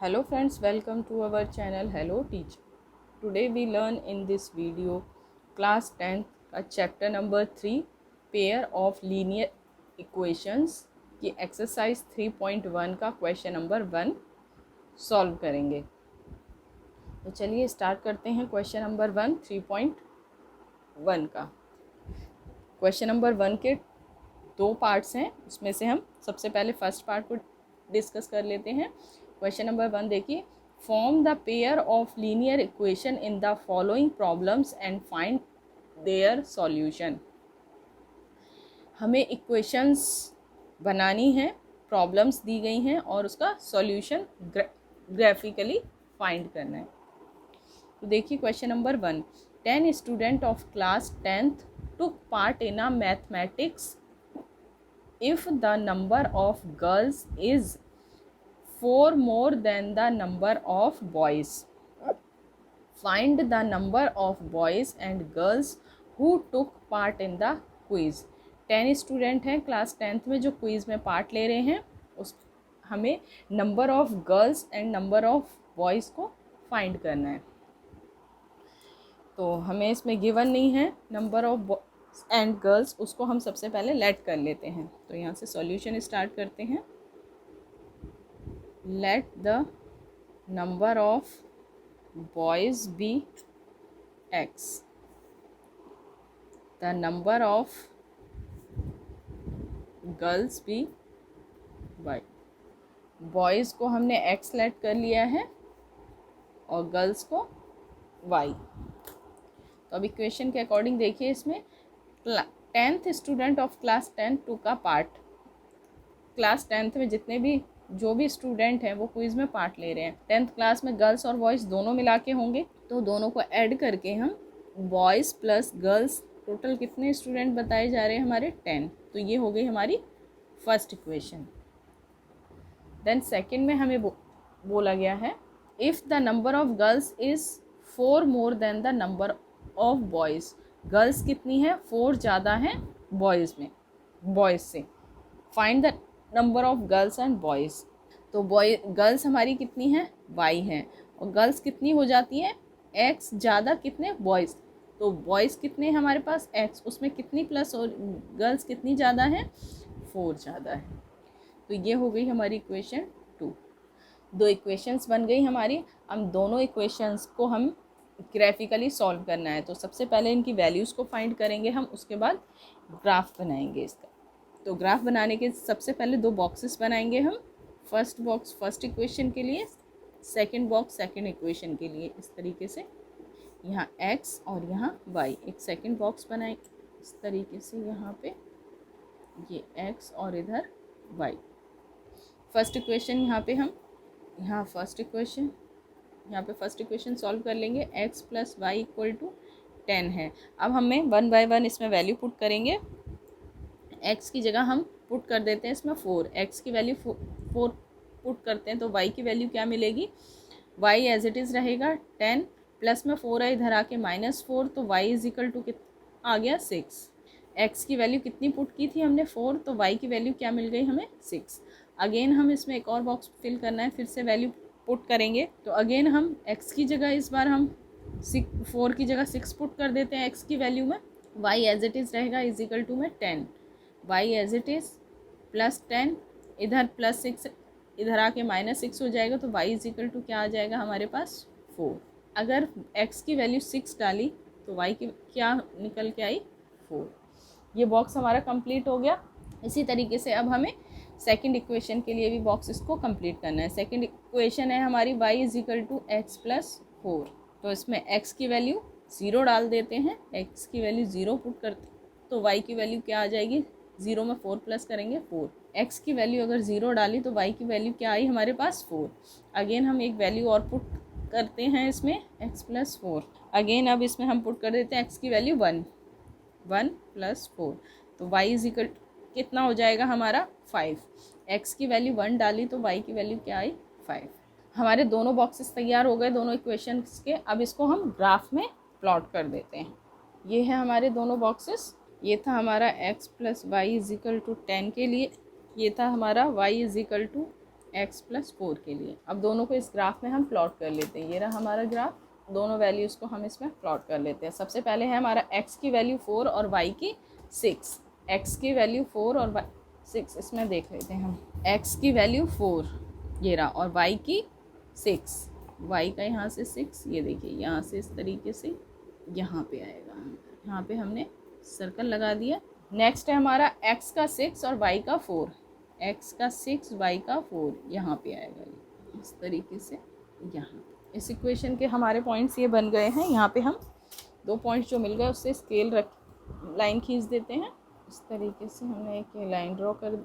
Hello friends, welcome to our channel Hello Teacher. Today we learn in this video class 10th chapter number 3 pair of linear equations की exercise 3.1 का question number 1 solve करेंगे। तो चलिए start करते हैं question number 1 3.1 का। question number 1 के दो पार्ट्स हैं, उसमें से हम सबसे पहले फर्स्ट पार्ट को डिस्कस कर लेते हैं। क्वेश्चन नंबर 1 देखिए, form the pair of linear equation in the following problems and find their solution. हमें इक्वेशंस बनानी है, प्रॉब्लम्स दी गई हैं और उसका सॉल्यूशन ग्राफिकली फाइंड करना है। तो देखिए question number 1, 10 student of class 10th took part in a mathematics if the number of girls is 4 more than the number of boys. Find the number of boys and girls who took part in the quiz. 10 student हैं class 10th में जो quiz में part ले रहे हैं, उस हमें number of girls and number of boys को फाइंड करना है। तो हमें इसमें गिवन नहीं है नंबर ऑफ एंड गर्ल्स, उसको हम सबसे पहले लेट कर लेते हैं। तो यहाँ से सॉल्यूशन स्टार्ट करते हैं। Let the number of boys be x, the number of girls be y. Boys को हमने एक्स लेट कर लिया है और गर्ल्स को वाई। तो अब इक्वेशन के अकॉर्डिंग देखिए, इसमें 10th student of class 10 two का पार्ट, क्लास 10th में जितने भी जो भी स्टूडेंट हैं वो क्विज़ में पार्ट ले रहे हैं। 10th क्लास में गर्ल्स और बॉयज़ दोनों मिला के होंगे, तो दोनों को ऐड करके हम बॉयज़ प्लस गर्ल्स टोटल कितने स्टूडेंट बताए जा रहे हैं हमारे 10। तो ये हो गई हमारी फर्स्ट इक्वेशन। देन सेकेंड में हमें बोला गया है if the number of girls is 4 more than the number of boys. Girls कितनी है? 4 ज़्यादा हैं बॉयज़ में, बॉयज़ से। Find the number of girls and boys. तो गर्ल्स हमारी कितनी हैं? वाई हैं। और गर्ल्स कितनी हो जाती हैं? एक्स ज़्यादा कितने? बॉयज़। तो बॉयज़ कितने हैं हमारे पास? एक्स, उसमें कितनी प्लस और गर्ल्स कितनी ज़्यादा हैं? 4 ज़्यादा है। तो ये हो गई हमारी इक्वेशन 2। दो इक्वेशंस बन गई हमारी। हम दोनों इक्वेशंस को हम ग्राफिकली सॉल्व करना है। तो सबसे पहले इनकी वैल्यूज़ को फाइंड करेंगे हम, उसके बाद ग्राफ बनाएंगे इसका। तो ग्राफ बनाने के सबसे पहले दो बॉक्सेस बनाएंगे हम। फर्स्ट बॉक्स फर्स्ट इक्वेशन के लिए, सेकंड बॉक्स सेकंड इक्वेशन के लिए। इस तरीके से यहाँ x और यहाँ y, एक सेकंड बॉक्स बनाए इस तरीके से, यहाँ पे ये x और इधर y। फर्स्ट इक्वेशन यहाँ पे हम यहाँ फर्स्ट इक्वेशन सॉल्व कर लेंगे। x plus y equal to 10 है। अब हमें 1 बाय 1 इसमें वैल्यू पुट करेंगे। x की जगह हम पुट कर देते हैं इसमें 4, x की वैल्यू 4 पुट करते हैं तो y की वैल्यू क्या मिलेगी? y एज इट इज़ रहेगा 10, प्लस में 4 है इधर आके -4, तो y इज इक्वल टू आ गया 6। x की वैल्यू कितनी पुट की थी हमने? 4, तो y की वैल्यू क्या मिल गई हमें? 6। अगेन हम इसमें एक और बॉक्स फिल करना है, फिर से वैल्यू पुट करेंगे। तो अगेन हम x की जगह इस बार हम 4 की जगह 6 पुट कर देते हैं x की वैल्यू में। y एज इट इज़ रहेगा इज इक्वल टू में 10, y as it is plus 10, इधर प्लस 6 इधर आके -6 हो जाएगा, तो y इज इक्वल टू क्या आ जाएगा हमारे पास? 4। अगर x की वैल्यू 6 डाली तो y की क्या निकल के आई? 4। ये बॉक्स हमारा कंप्लीट हो गया। इसी तरीके से अब हमें सेकंड इक्वेशन के लिए भी बॉक्स इसको कंप्लीट करना है। सेकंड इक्वेशन है हमारी y is equal to x plus 4। तो इसमें x की वैल्यू 0 डाल देते हैं, x की वैल्यू 0 पुट करते तो y की वैल्यू क्या आ जाएगी? 0 में 4 प्लस करेंगे 4। x की वैल्यू अगर 0 डाली तो y की वैल्यू क्या आई हमारे पास? 4। अगेन हम एक वैल्यू और पुट करते हैं इसमें, x प्लस 4। अगेन अब इसमें हम पुट कर देते हैं x की वैल्यू 1 प्लस 4, तो y इज इक्वल कितना हो जाएगा हमारा? 5। x की वैल्यू 1 डाली तो y की वैल्यू क्या आई? 5। हमारे दोनों बॉक्सेस तैयार हो गए दोनों इक्वेशंस के। अब इसको हम ग्राफ में प्लॉट कर देते हैं। ये है हमारे दोनों बॉक्सेस। ये था हमारा x plus y is equal to 10 के लिए, ये था हमारा y is equal to x plus 4 के लिए। अब दोनों को इस ग्राफ में हम प्लॉट कर लेते हैं। ये रहा हमारा ग्राफ, दोनों वैल्यूज़ को हम इसमें प्लॉट कर लेते हैं। सबसे पहले है हमारा x की वैल्यू 4 और y की 6। x की वैल्यू 4 और y 6, इसमें देख लेते हैं हम। x की वैल्यू 4 ये रहा और y की 6। y का यहाँ से 6, ये देखिए यहाँ से इस तरीके से यहाँ पे आएगा। यहाँ पे हमने सर्कल लगा दिया। नेक्स्ट है हमारा x का 6 और y का 4। x का 6 y का 4 यहाँ पे आएगा, इस तरीके से यहाँ। इस इक्वेशन के हमारे पॉइंट्स ये बन गए हैं। यहाँ पे हम 2 पॉइंट्स जो मिल गए उससे स्केल लाइन खींच देते हैं। इस तरीके से हमने एक लाइन ड्रॉ कर।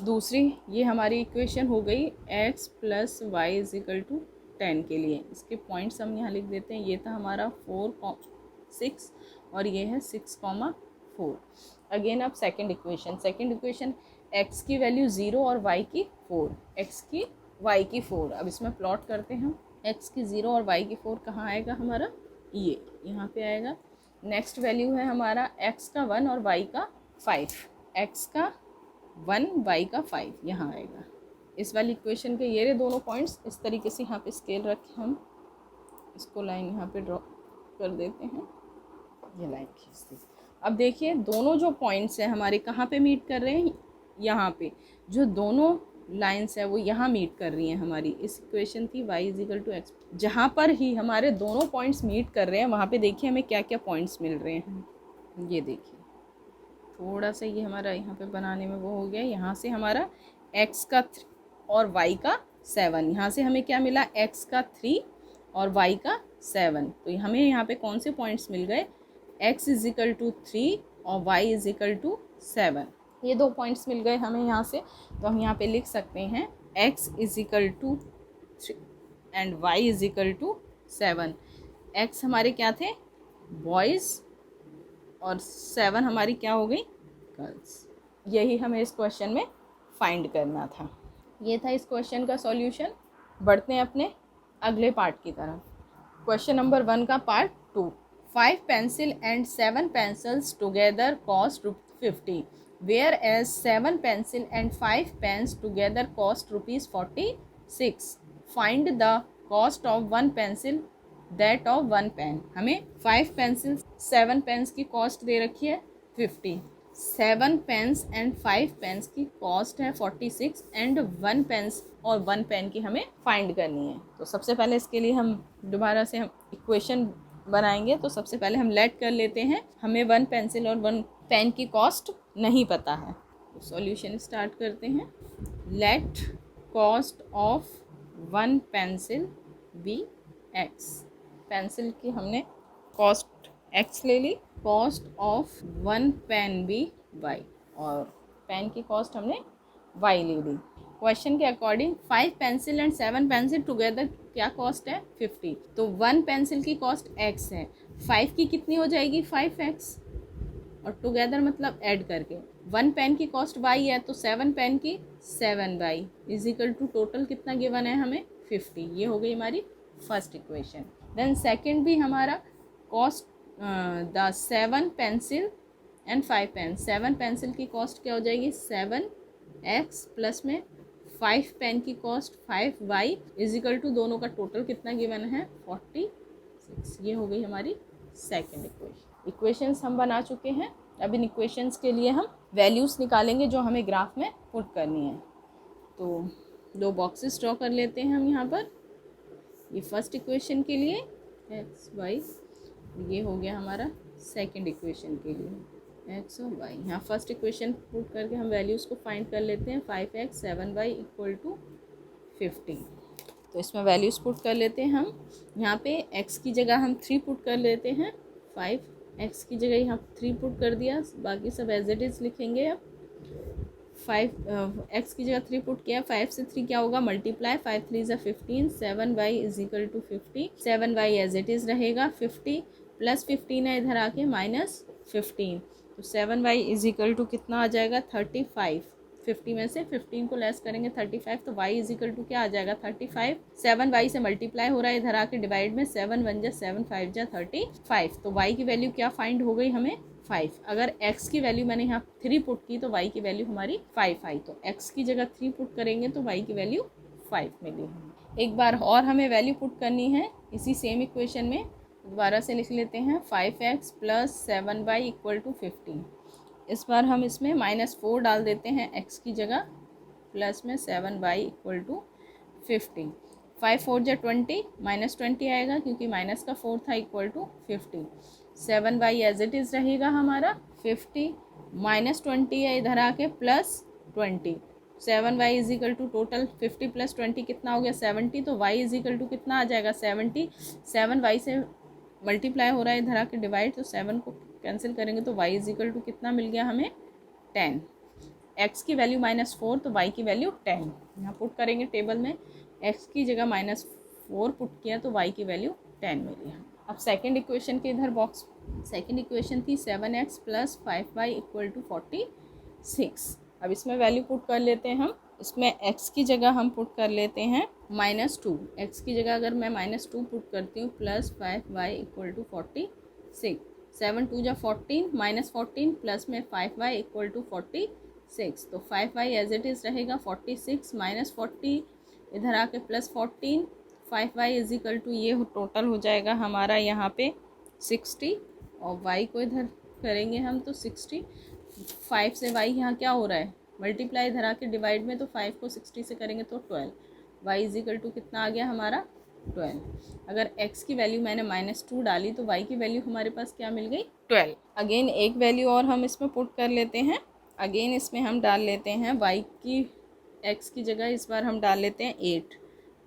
दूसरी ये हमारी इक्वेशन हो गई x plus y is equal to 10 के लिए। इसके पॉइंट्स हम यहाँ लिख देते हैं। ये था हमारा 4, 6 और ये है 6,4। अगेन अब सेकंड इक्वेशन x की वैल्यू 0 और y की 4, x की y की 4। अब इसमें प्लॉट करते हैं हम। x की 0 और y की 4 कहाँ आएगा हमारा, ये यहाँ पे आएगा। नेक्स्ट वैल्यू है हमारा x का 1 और y का 5। x का 1 y का 5 यहाँ आएगा। इस वाली इक्वेशन के ये रहे दोनों पॉइंट्स। इस तरीके से यहाँ पे स्केल रख के हम इसको लाइन यहाँ पे ड्रॉ कर देते हैं। ये लाइन खींच दी। अब देखिए दोनों जो पॉइंट्स हैं हमारे कहाँ पे मीट कर रहे हैं, यहाँ पे। जो दोनों लाइंस है वो यहाँ मीट कर रही हैं हमारी। इस इक्वेशन थी y is equal to x. जहाँ पर ही हमारे दोनों पॉइंट्स मीट कर रहे हैं वहाँ पे देखिए हमें क्या क्या पॉइंट्स मिल रहे हैं। ये देखिए थोड़ा सा ये हमारा यहाँ पे बनाने में वो हो गया। यहाँ से हमारा x का 3 और y का 7, यहाँ से हमें क्या मिला, x का 3 और y का 7। तो हमें यहाँ पे कौन से पॉइंट्स मिल गए, x इज इक्वल टू 3 और y इज इक्वल टू 7। ये 2 पॉइंट्स मिल गए हमें यहाँ से। तो हम यहाँ पे लिख सकते हैं x is equal to 3 and y is equal to 7। x हमारे क्या थे, बॉयज़, और 7 हमारी क्या हो गई, गर्ल्स। यही हमें इस क्वेश्चन में फाइंड करना था। ये था इस क्वेश्चन का सॉल्यूशन। बढ़ते हैं अपने अगले पार्ट की तरफ। क्वेश्चन नंबर 1 का part 2। 5 pencil and 7 pencils together cost 50, where as 7 pencil and 5 pens together cost ₹46। Find the cost of 1 pencil that of 1 pen. हमें 5 पेंसिल 7 पेन्स की कॉस्ट दे रखी है 50। 7 पेन्स एंड 5 पेन्स की कॉस्ट है 46 एंड 1 पेन्स और 1 pen की हमें फाइंड करनी है। तो सबसे पहले इसके लिए हम दोबारा से हम इक्वेशन बनाएंगे। तो सबसे पहले हम लेट कर लेते हैं। हमें 1 पेंसिल और 1 पेन की कॉस्ट नहीं पता है। तो सॉल्यूशन स्टार्ट करते हैं। Let cost of 1 pencil be x। Pencil की हमने कॉस्ट x ले ली, cost of 1 pen be y, और पेन की कॉस्ट हमने y ले ली। क्वेश्चन के according 5 pencil and 7 pencil together क्या कॉस्ट है 50। तो 1 पेंसिल की कॉस्ट x है, 5 की कितनी हो जाएगी 5x, और टुगेदर मतलब ऐड करके। 1 पेन की कॉस्ट y है तो 7 पेन की 7y is equal to total कितना गिवन है हमें 50। ये हो गई हमारी फर्स्ट इक्वेशन। देन सेकंड भी हमारा cost the 7 pencil and 5 pen. 7 pencil की कॉस्ट क्या हो जाएगी 7x प्लस में 5 पेन की cost 5y is equal to दोनों का टोटल कितना गिवन है 46। ये हो गई हमारी सेकंड इक्वेशन। इक्वेशंस हम बना चुके हैं। अब इन इक्वेशंस के लिए हम वैल्यूज़ निकालेंगे जो हमें ग्राफ में पुट करनी है। तो 2 बॉक्सेस ड्रॉ कर लेते हैं हम यहाँ पर। ये फर्स्ट इक्वेशन के लिए एक्स वाई, ये हो गया हमारा सेकंड इक्वेशन के लिए एक्स और वाई। यहाँ फर्स्ट इक्वेशन पुट करके हम वैल्यूज़ को फाइंड कर लेते हैं। 5x 7y equal to 50। तो इसमें वैल्यूज़ पुट कर लेते हैं हम। यहाँ पे x की जगह हम 3 पुट कर लेते हैं। 5x की जगह यहाँ 3 पुट कर दिया, बाकी सब एज इट इज़ लिखेंगे। अब 5x की जगह 3 पुट किया, 5 से 3 क्या होगा मल्टीप्लाई, 5 3 ज़ा 15, 7y is equal to 50। 7y as it is रहेगा 50 प्लस 15 है इधर आके माइनस 15। तो 7y इज इक्वल टू कितना आ जाएगा 35। 50 में से 15 को लेस करेंगे 35, तो y इज इक्वल टू क्या आ जाएगा 35। 7y से मल्टीप्लाई हो रहा है इधर आके डिवाइड में, 7 1 जा 7 5 जा 35। तो y की वैल्यू क्या फाइंड हो गई हमें 5। अगर x की वैल्यू मैंने यहाँ 3 पुट की तो y की वैल्यू हमारी 5 आई। तो x की जगह 3 पुट करेंगे तो y की वैल्यू 5 मिली है। एक बार और हमें वैल्यू पुट करनी है इसी सेम इक्वेशन में, दोबारा से लिख लेते हैं 5x + 7y = 15। इस बार हम इसमें -4 डाल देते हैं x की जगह, प्लस में 7y = 15। 5 4 जा 20, -20 आएगा क्योंकि माइनस का 4 था, = 50। 7y एज इट इज़ रहेगा हमारा 50, -20 है इधर आके +20। 7y = टोटल 50 + 20 कितना हो गया 70, तो y = कितना आ जाएगा 70। 7y से मल्टीप्लाई हो रहा है इधर आके डिवाइड, तो 7 को कैंसिल करेंगे तो y = कितना मिल गया हमें 10। x की वैल्यू -4 तो y की वैल्यू 10 यहाँ पुट करेंगे टेबल में। x की जगह -4 पुट किया तो y की वैल्यू 10 मिली है। अब सेकंड इक्वेशन के इधर बॉक्स, सेकंड इक्वेशन थी 7x + 5y = 46। अब इसमें वैल्यू पुट कर लेते हैं हम। इसमें x की जगह हम पुट कर लेते हैं -2। x की जगह अगर मैं -2 पुट करती हूँ + 5y = 46। 7 2 जा 14, -14 प्लस में 5y = 46, तो 5y एज इट इज़ रहेगा 46 -40 इधर आके +14, 5y = ये टोटल हो जाएगा हमारा यहाँ पे 60, और y को इधर करेंगे हम तो 60। 5 से y यहाँ क्या हो रहा है मल्टीप्लाई, इधर आके डिवाइड में, तो 5 को 60 से करेंगे तो 12। y = कितना आ गया हमारा 12। अगर x की वैल्यू मैंने -2 डाली तो y की वैल्यू हमारे पास क्या मिल गई 12। अगेन एक वैल्यू और हम इसमें पुट कर लेते हैं। अगेन इसमें हम डाल लेते हैं y की, x की जगह इस बार हम डाल लेते हैं 8,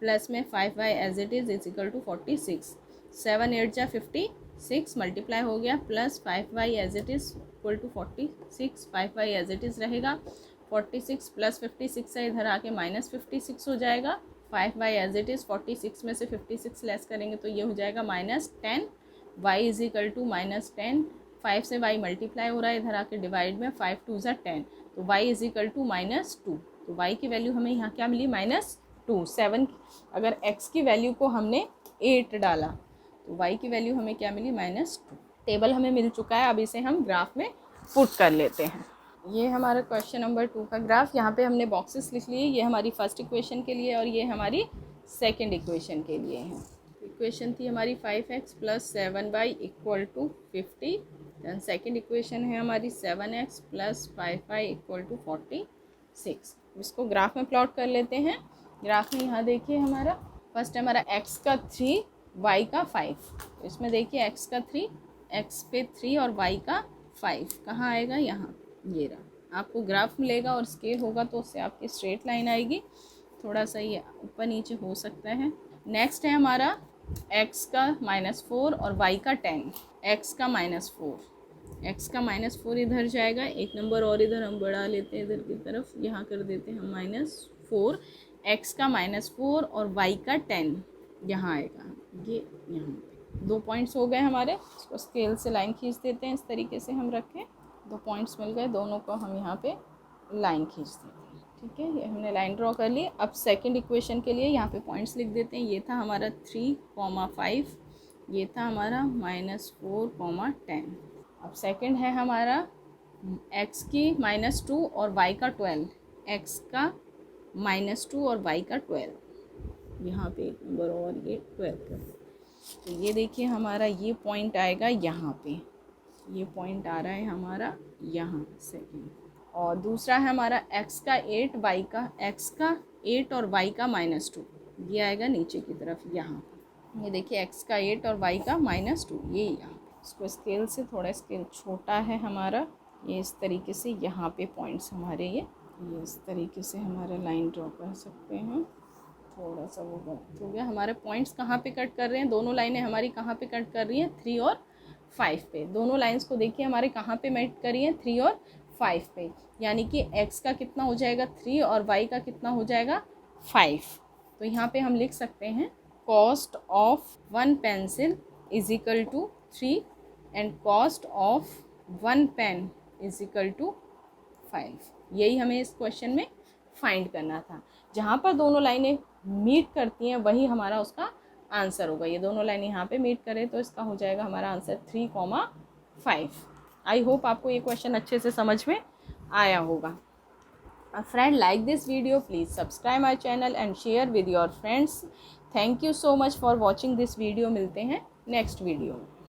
प्लस में 5y एज इट इज़ = 46। 7 8 जा 56 मल्टीप्लाई हो गया, plus 5y as it is = 46। 5y as it is रहेगा 46 + 56 है इधर आके -56 हो जाएगा। 5y एज इट इज़ 46 में से 56 लेस करेंगे तो ये हो जाएगा -10। y = -10। 5 से y मल्टीप्लाई हो रहा है इधर आके डिवाइड में, 5 2 जा 10, तो y = -2। तो y की वैल्यू हमें यहाँ क्या मिली -2। 7 अगर x की वैल्यू को हमने 8 डाला तो y की वैल्यू हमें क्या मिली -2। टेबल हमें मिल चुका है, अब इसे हम ग्राफ में पुट कर लेते हैं। ये हमारा क्वेश्चन नंबर 2 का ग्राफ, यहाँ पे हमने बॉक्सेस लिख लिए। ये हमारी फर्स्ट इक्वेशन के लिए और ये हमारी सेकंड इक्वेशन के लिए है। इक्वेशन थी हमारी 5x + 7y = 50। Then second equation है हमारी 7x + 5y = 46। इसको ग्राफ में प्लॉट कर लेते हैं। ग्राफ में यहाँ देखिए हमारा फर्स्ट हमारा x का 3, y का 5। इसमें देखिए x का 3, x पे 3 और y का 5 कहाँ आएगा, यहाँ ये रहा। आपको ग्राफ मिलेगा और स्केल होगा तो उससे आपकी स्ट्रेट लाइन आएगी, थोड़ा सा ये ऊपर नीचे हो सकता है। नेक्स्ट है हमारा x का -4 और y का 10। x का -4, x का -4 इधर जाएगा, एक नंबर और इधर हम बढ़ा लेते हैं इधर की तरफ, यहाँ कर देते हैं हम -4। x का -4 और y का 10 यहाँ आएगा, ये यहाँ पे 2 पॉइंट्स हो गए हमारे। इसको स्केल से लाइन खींच देते हैं, इस तरीके से हम रखें, 2 पॉइंट्स मिल गए, दोनों को हम यहाँ पे लाइन खींच देते हैं। ठीक है, ये हमने लाइन ड्रॉ कर ली। अब सेकंड इक्वेशन के लिए यहाँ पे पॉइंट्स लिख देते हैं। ये था हमारा 3,5, ये था हमारा -4, 10। अब सेकंड है हमारा x की -2 और y का 12, x का -2 और y का 12, यहाँ पे एक नंबर और ये 12 कर दो। तो ये देखिए हमारा ये पॉइंट आएगा यहाँ पे, ये पॉइंट आ रहा है हमारा यहाँ सेकंड। और दूसरा है हमारा x का 8, y का x का 8 और y का -2, ये आएगा नीचे की तरफ यहाँ। ये देखिए x का 8 और y का -2, ये यहाँ। इसको स्केल से, थोड़ा स्केल छोटा है हमारा, ये इस तरीके से यहाँ पे पॉइंट्स हमारे ये इस तरीके से हमारा लाइन ड्रॉ कर सकते हैं। थोड़ा सा वो गलत हो गया। हमारे पॉइंट्स कहाँ पे कट कर रहे हैं, दोनों लाइनें हमारी कहाँ पे कट कर रही हैं, 3 और 5 पे। दोनों लाइंस को देखिए हमारे कहाँ पे मेट करी हैं, 3 और 5 पे। यानी कि x का कितना हो जाएगा 3 और y का कितना हो जाएगा 5। तो यहाँ पे हम लिख सकते हैं cost of 1 pencil is equal to 3 and cost of 1 pen is equal to 5। यही हमें इस क्वेश्चन में फाइंड करना था। जहाँ पर दोनों लाइनें मीट करती हैं वही हमारा उसका आंसर होगा। ये दोनों लाइन यहाँ पे मीट करें तो इसका हो जाएगा हमारा आंसर 3,5। आई होप आपको ये क्वेश्चन अच्छे से समझ में आया होगा। friend like this video, please subscribe my channel and share with your friends. Thank you so much for watching this video. मिलते हैं नेक्स्ट वीडियो में.